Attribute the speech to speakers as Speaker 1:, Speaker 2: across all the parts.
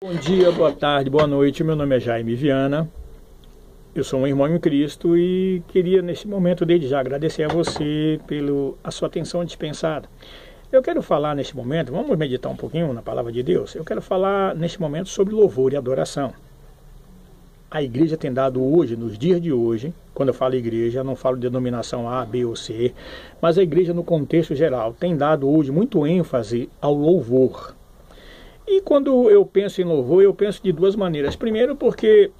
Speaker 1: Bom dia, boa tarde, boa noite, meu nome é Jaime Viana, eu sou um irmão em Cristo e queria nesse momento desde já agradecer a você pela sua atenção dispensada. Eu quero falar neste momento, vamos meditar um pouquinho na palavra de Deus, eu quero falar neste momento sobre louvor e adoração. A igreja tem dado hoje, nos dias de hoje, quando eu falo igreja, não falo denominação A, B ou C, mas a igreja no contexto geral tem dado hoje muito ênfase ao louvor. E quando eu penso em louvor, eu penso de duas maneiras. Primeiro porque,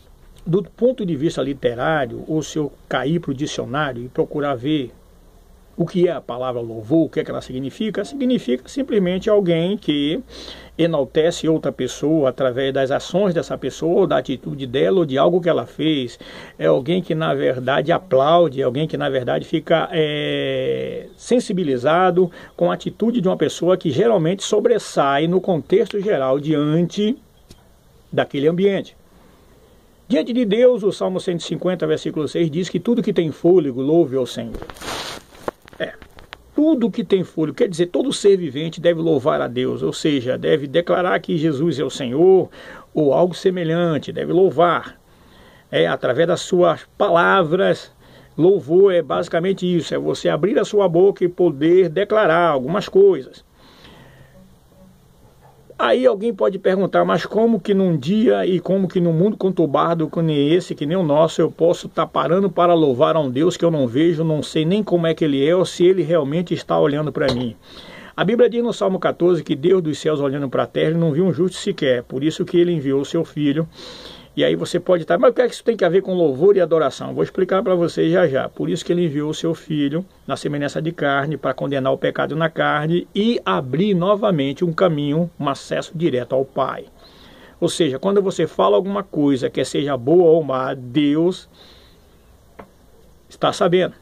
Speaker 1: do ponto de vista literário, ou se eu cair para o dicionário e procurar ver o que é a palavra louvor, o que é que ela significa simplesmente alguém que enaltece outra pessoa através das ações dessa pessoa, ou da atitude dela, ou de algo que ela fez. É alguém que na verdade aplaude, é alguém que na verdade fica sensibilizado com a atitude de uma pessoa que geralmente sobressai no contexto geral diante daquele ambiente. Diante de Deus, o Salmo 150, versículo 6 diz que tudo que tem fôlego louve ao Senhor. Tudo que tem fôlego, quer dizer, todo ser vivente deve louvar a Deus, ou seja, deve declarar que Jesus é o Senhor, ou algo semelhante, deve louvar. Através das suas palavras, louvor é basicamente isso, é você abrir a sua boca e poder declarar algumas coisas. Aí alguém pode perguntar, mas como que num dia e como que num mundo conturbado que nem esse, que nem o nosso, eu posso estar parando para louvar a um Deus que eu não vejo, não sei nem como é que ele é, ou se ele realmente está olhando para mim. A Bíblia diz no Salmo 14 que Deus dos céus olhando para a terra, ele não viu um justo sequer, por isso que ele enviou o seu filho. E aí você pode estar, mas o que é que isso tem que a ver com louvor e adoração? Vou explicar para vocês já já. Por isso que ele enviou o seu filho na semelhança de carne para condenar o pecado na carne e abrir novamente um caminho, um acesso direto ao Pai. Ou seja, quando você fala alguma coisa que seja boa ou má, Deus está sabendo.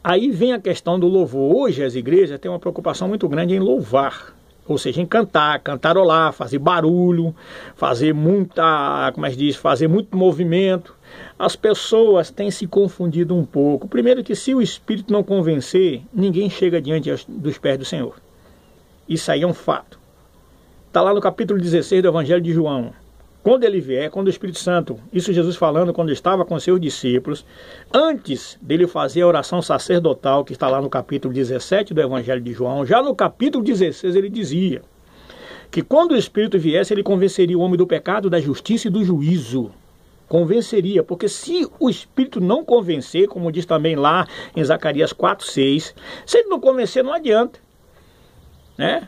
Speaker 1: Aí vem a questão do louvor. Hoje as igrejas têm uma preocupação muito grande em louvar. Ou seja, em cantar, cantarolar, fazer barulho, fazer fazer muito movimento. As pessoas têm se confundido um pouco. Primeiro que se o Espírito não convencer, ninguém chega diante dos pés do Senhor. Isso aí é um fato. Está lá no capítulo 16 do Evangelho de João. Quando ele vier, quando o Espírito Santo, isso Jesus falando quando estava com seus discípulos, antes dele fazer a oração sacerdotal, que está lá no capítulo 17 do Evangelho de João, já no capítulo 16 ele dizia que quando o Espírito viesse, ele convenceria o homem do pecado, da justiça e do juízo. Convenceria, porque se o Espírito não convencer, como diz também lá em Zacarias 4:6, se ele não convencer, não adianta, né?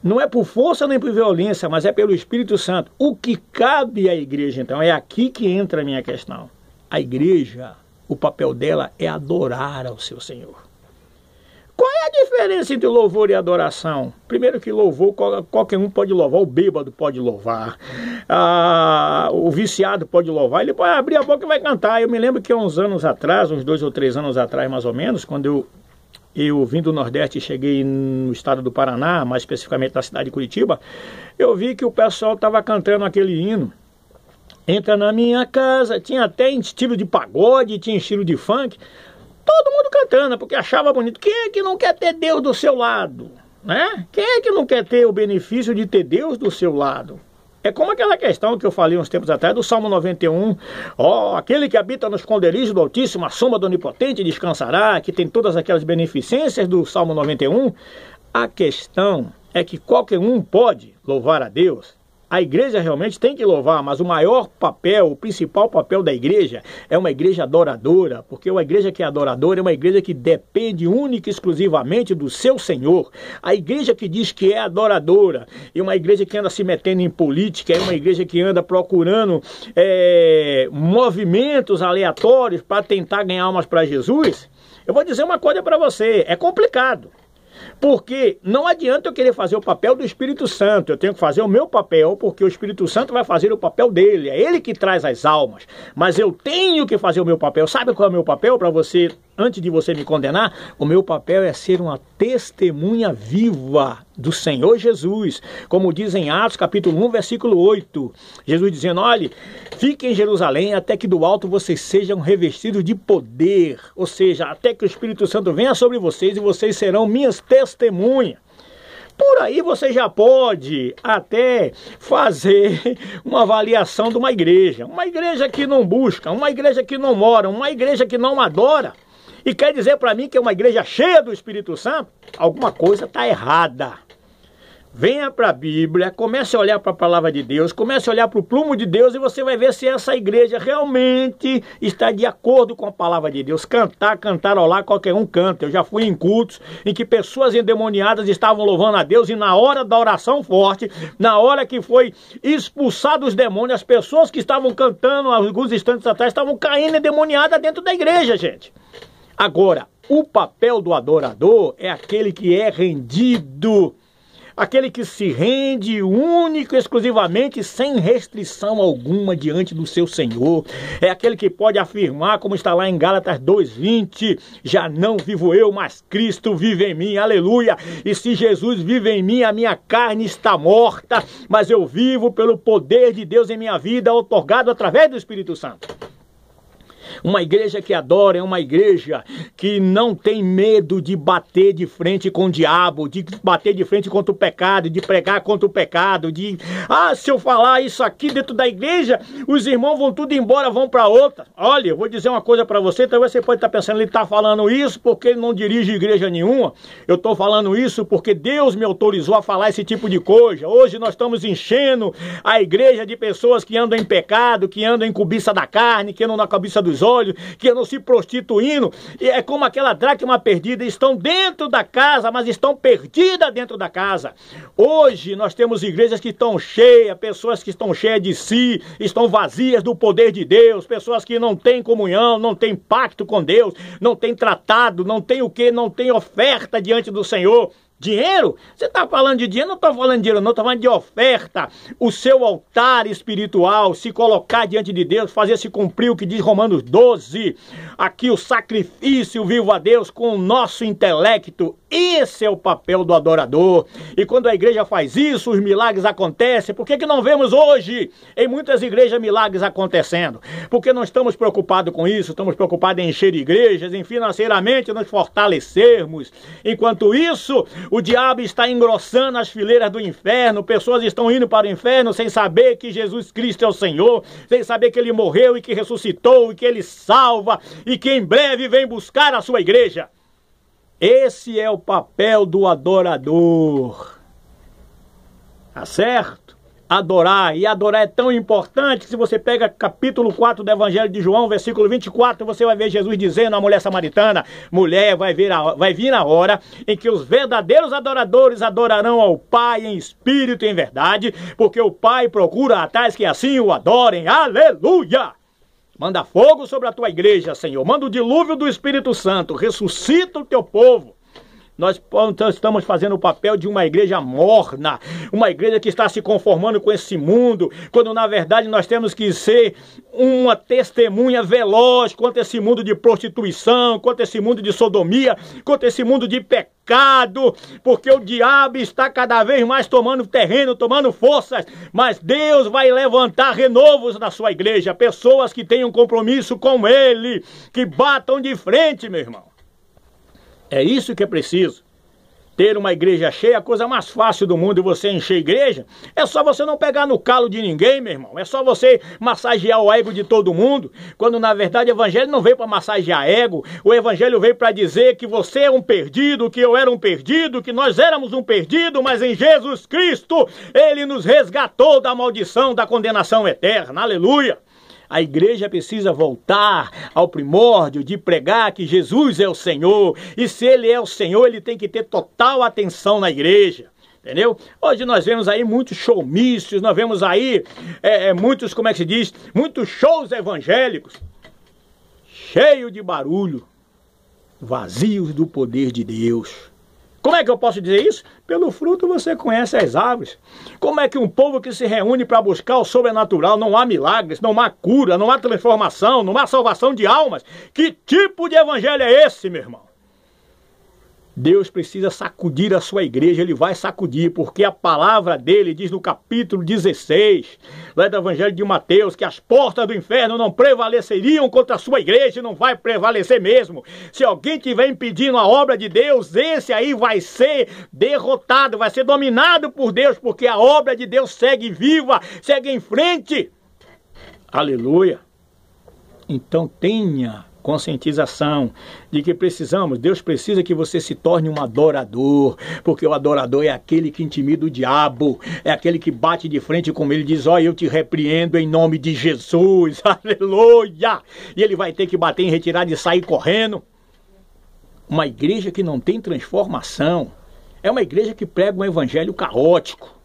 Speaker 1: Não é por força nem por violência, mas é pelo Espírito Santo. O que cabe à igreja, então, é aqui que entra a minha questão. A igreja, o papel dela é adorar ao seu Senhor. Qual é a diferença entre louvor e adoração? Primeiro que louvor, qualquer um pode louvar, o bêbado pode louvar, o viciado pode louvar, ele pode abrir a boca e vai cantar. Eu me lembro que há uns anos atrás, uns 2 ou 3 anos atrás mais ou menos, quando eu vim do Nordeste e cheguei no estado do Paraná, mais especificamente na cidade de Curitiba, eu vi que o pessoal estava cantando aquele hino. Entra na minha casa, tinha até estilo de pagode, tinha estilo de funk, todo mundo cantando, porque achava bonito. Quem é que não quer ter Deus do seu lado? Né? Quem é que não quer ter o benefício de ter Deus do seu lado? É como aquela questão que eu falei uns tempos atrás do Salmo 91, aquele que habita no esconderijo do Altíssimo, a sombra do Onipotente descansará, que tem todas aquelas beneficências do Salmo 91. A questão é que qualquer um pode louvar a Deus. A igreja realmente tem que louvar, mas o maior papel, o principal papel da igreja é uma igreja adoradora, porque uma igreja que é adoradora é uma igreja que depende única e exclusivamente do seu Senhor. A igreja que diz que é adoradora é uma igreja que anda se metendo em política, é uma igreja que anda procurando movimentos aleatórios para tentar ganhar almas para Jesus. Eu vou dizer uma coisa para você, é complicado. Porque não adianta eu querer fazer o papel do Espírito Santo, eu tenho que fazer o meu papel, porque o Espírito Santo vai fazer o papel dele, é ele que traz as almas, mas eu tenho que fazer o meu papel. Sabe qual é o meu papel para você, antes de você me condenar? O meu papel é ser uma testemunha viva do Senhor Jesus, como diz em Atos capítulo 1, versículo 8, Jesus dizendo, olhe, fiquem em Jerusalém até que do alto vocês sejam revestidos de poder, ou seja, até que o Espírito Santo venha sobre vocês e vocês serão minhas testemunhas. Por aí você já pode até fazer uma avaliação de uma igreja que não busca, uma igreja que não ora, uma igreja que não adora. E quer dizer para mim que é uma igreja cheia do Espírito Santo? Alguma coisa está errada. Venha para a Bíblia, comece a olhar para a palavra de Deus, comece a olhar para o plumo de Deus e você vai ver se essa igreja realmente está de acordo com a palavra de Deus. Cantarolar, qualquer um canta. Eu já fui em cultos em que pessoas endemoniadas estavam louvando a Deus e na hora da oração forte, na hora que foi expulsado os demônios, as pessoas que estavam cantando alguns instantes atrás estavam caindo endemoniadas dentro da igreja, gente. Agora, o papel do adorador é aquele que é rendido, aquele que se rende único e exclusivamente, sem restrição alguma diante do seu Senhor. É aquele que pode afirmar, como está lá em Gálatas 2:20, já não vivo eu, mas Cristo vive em mim, aleluia. E se Jesus vive em mim, a minha carne está morta, mas eu vivo pelo poder de Deus em minha vida, otorgado através do Espírito Santo. Uma igreja que adora é uma igreja que não tem medo de bater de frente com o diabo, de bater de frente contra o pecado, de pregar contra o pecado, se eu falar isso aqui dentro da igreja, os irmãos vão tudo embora, vão para outra. Olha, eu vou dizer uma coisa para você, talvez você pode estar pensando, ele está falando isso porque ele não dirige igreja nenhuma. Eu estou falando isso porque Deus me autorizou a falar esse tipo de coisa. Hoje nós estamos enchendo a igreja de pessoas que andam em pecado, que andam em cobiça da carne, que andam na cobiça dos olhos, que andam se prostituindo, e é como aquela dracma perdida, estão dentro da casa, mas estão perdidas dentro da casa. Hoje nós temos igrejas que estão cheias, pessoas que estão cheias de si, estão vazias do poder de Deus, pessoas que não têm comunhão, não têm pacto com Deus, não têm tratado, não têm o que, não têm oferta diante do Senhor. Dinheiro? Você está falando de dinheiro? Não estou falando de dinheiro, não, estou falando de oferta. O seu altar espiritual, se colocar diante de Deus, fazer se cumprir o que diz Romanos 12. Aqui o sacrifício vivo a Deus com o nosso intelecto. Esse é o papel do adorador. E quando a igreja faz isso, os milagres acontecem. Por que não vemos hoje em muitas igrejas milagres acontecendo? Porque não estamos preocupados com isso, estamos preocupados em encher igrejas, em financeiramente nos fortalecermos. Enquanto isso, o diabo está engrossando as fileiras do inferno, pessoas estão indo para o inferno sem saber que Jesus Cristo é o Senhor, sem saber que Ele morreu e que ressuscitou e que Ele salva e que em breve vem buscar a sua igreja. Esse é o papel do adorador. Tá certo? Adorar. E adorar é tão importante que se você pega capítulo 4 do Evangelho de João, versículo 24, você vai ver Jesus dizendo à mulher samaritana: mulher, vai vir a hora em que os verdadeiros adoradores adorarão ao Pai em espírito e em verdade, porque o Pai procura a tais que assim o adorem. Aleluia! Manda fogo sobre a tua igreja, Senhor. Manda o dilúvio do Espírito Santo. Ressuscita o teu povo. Nós estamos fazendo o papel de uma igreja morna, uma igreja que está se conformando com esse mundo, quando na verdade nós temos que ser uma testemunha veloz contra esse mundo de prostituição, contra esse mundo de sodomia, contra esse mundo de pecado, porque o diabo está cada vez mais tomando terreno, tomando forças, mas Deus vai levantar renovos na sua igreja, pessoas que tenham compromisso com Ele, que batam de frente, meu irmão. É isso que é preciso. Ter uma igreja cheia, a coisa mais fácil do mundo, você encher a igreja, é só você não pegar no calo de ninguém, meu irmão. É só você massagear o ego de todo mundo, quando na verdade o evangelho não veio para massagear ego. O evangelho veio para dizer que você é um perdido, que eu era um perdido, que nós éramos um perdido, mas em Jesus Cristo Ele nos resgatou da maldição, da condenação eterna. Aleluia! A igreja precisa voltar ao primórdio de pregar que Jesus é o Senhor. E se Ele é o Senhor, Ele tem que ter total atenção na igreja. Entendeu? Hoje nós vemos aí muitos showmícios, nós vemos aí muitos, como é que se diz? Muitos shows evangélicos, cheios de barulho, vazios do poder de Deus. Como é que eu posso dizer isso? Pelo fruto você conhece as árvores. Como é que um povo que se reúne para buscar o sobrenatural, não há milagres, não há cura, não há transformação, não há salvação de almas? Que tipo de evangelho é esse, meu irmão? Deus precisa sacudir a sua igreja, Ele vai sacudir, porque a palavra dele diz no capítulo 16, lá do Evangelho de Mateus, que as portas do inferno não prevaleceriam contra a sua igreja, e não vai prevalecer mesmo. Se alguém estiver impedindo a obra de Deus, esse aí vai ser derrotado, vai ser dominado por Deus, porque a obra de Deus segue viva, segue em frente. Aleluia! Então tenha conscientização de que Deus precisa que você se torne um adorador, porque o adorador é aquele que intimida o diabo, é aquele que bate de frente com ele e diz, ó, eu te repreendo em nome de Jesus, aleluia, e ele vai ter que bater em retirada e sair correndo. Uma igreja que não tem transformação é uma igreja que prega um evangelho caótico,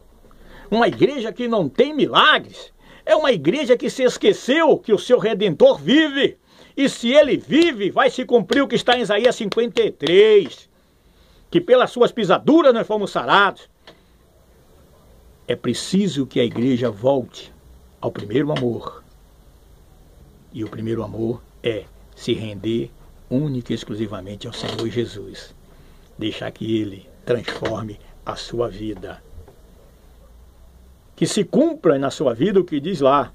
Speaker 1: uma igreja que não tem milagres, é uma igreja que se esqueceu que o seu Redentor vive. E se ele vive, vai se cumprir o que está em Isaías 53, que pelas suas pisaduras nós fomos sarados. É preciso que a igreja volte ao primeiro amor. E o primeiro amor é se render única e exclusivamente ao Senhor Jesus. Deixar que Ele transforme a sua vida. Que se cumpra na sua vida o que diz lá.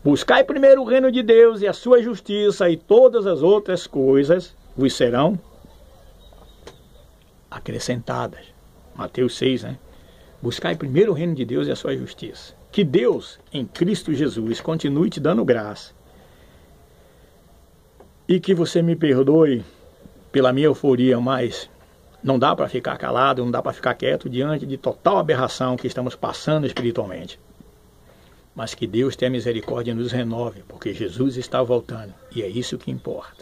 Speaker 1: Buscai primeiro o reino de Deus e a sua justiça, e todas as outras coisas vos serão acrescentadas. Mateus 6, né? Buscai primeiro o reino de Deus e a sua justiça. Que Deus, em Cristo Jesus, continue te dando graça. E que você me perdoe pela minha euforia, mas não dá para ficar calado, não dá para ficar quieto diante de total aberração que estamos passando espiritualmente. Mas que Deus tenha misericórdia e nos renove, porque Jesus está voltando, e é isso que importa.